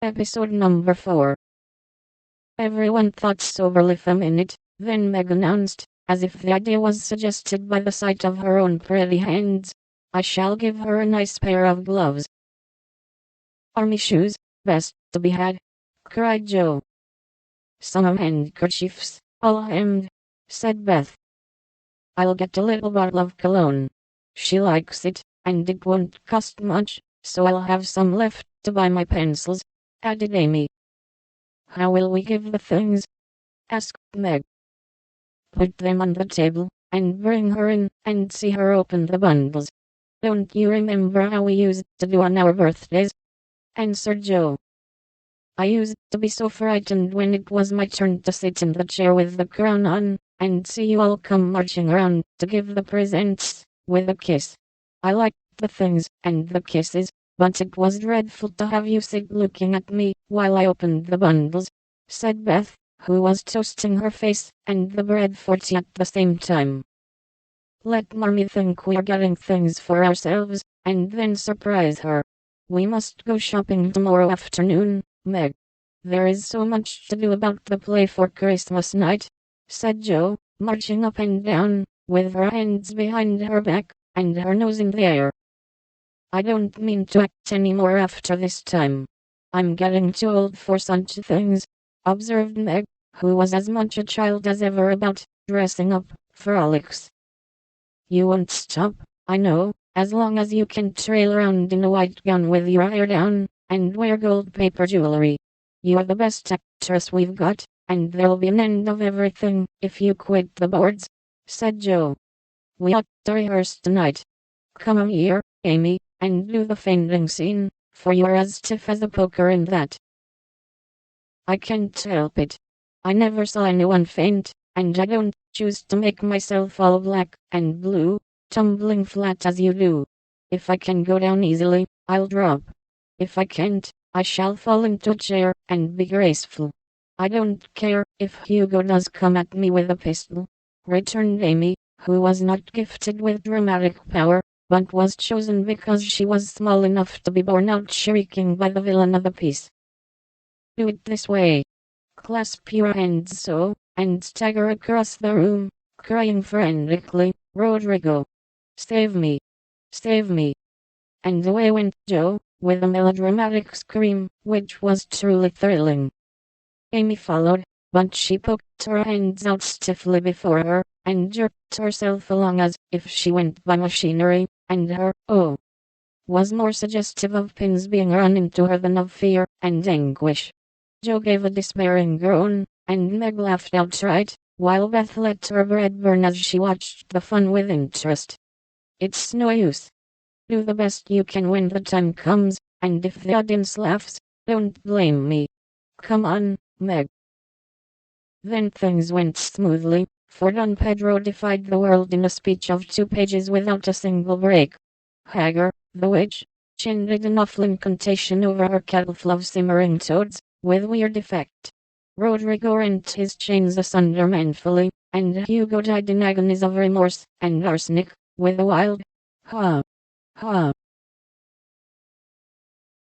Episode number 4. Everyone thought soberly for a minute, then Meg announced, as if the idea was suggested by the sight of her own pretty hands, "I shall give her a nice pair of gloves." "Army shoes, best to be had," cried Joe. "Some handkerchiefs, all hemmed," said Beth. "I'll get a little bottle of cologne. She likes it, and it won't cost much, so I'll have some left to buy my pencils," added Amy. "How will we give the things?" asked Meg. "Put them on the table, and bring her in, and see her open the bundles. Don't you remember how we used to do on our birthdays?" answered Joe. "I used to be so frightened when it was my turn to sit in the chair with the crown on, and see you all come marching around to give the presents, with a kiss. I liked the things, and the kisses, but it was dreadful to have you sit looking at me, while I opened the bundles," said Beth, who was toasting her face, and the bread for tea at the same time. "Let Mommy think we are getting things for ourselves, and then surprise her. We must go shopping tomorrow afternoon, Meg. There is so much to do about the play for Christmas night," said Joe, marching up and down, with her hands behind her back, and her nose in the air. "I don't mean to act any more after this time. I'm getting too old for such things," observed Meg, who was as much a child as ever about dressing up frolics. "You won't stop, I know, as long as you can trail around in a white gown with your hair down, and wear gold paper jewelry. You're the best actress we've got, and there'll be an end of everything if you quit the boards," said Joe. "We ought to rehearse tonight. Come on here, Amy, and do the fainting scene, for you're as stiff as a poker in that." "I can't help it. I never saw anyone faint, and I don't choose to make myself all black and blue, tumbling flat as you do. If I can go down easily, I'll drop. If I can't, I shall fall into a chair and be graceful. I don't care if Hugo does come at me with a pistol," returned Amy, who was not gifted with dramatic power, but was chosen because she was small enough to be borne out shrieking by the villain of the piece. "Do it this way. Clasp your hands so, and stagger across the room, crying frantically, 'Rodrigo! Save me! Save me!'" And away went Joe, with a melodramatic scream, which was truly thrilling. Amy followed, but she poked her hands out stiffly before her, and jerked herself along as if she went by machinery, and her "oh" was more suggestive of pins being run into her than of fear and anguish. Joe gave a despairing groan, and Meg laughed outright, while Beth let her bread burn as she watched the fun with interest. "It's no use. Do the best you can when the time comes, and if the audience laughs, don't blame me. Come on, Meg." Then things went smoothly, for Don Pedro defied the world in a speech of 2 pages without a single break. Hagar, the witch, chanted an awful incantation over her kettle full of simmering toads, with weird effect. Rodrigo rent his chains asunder manfully, and Hugo died in agonies of remorse and arsenic, with a wild "ha! Ha!"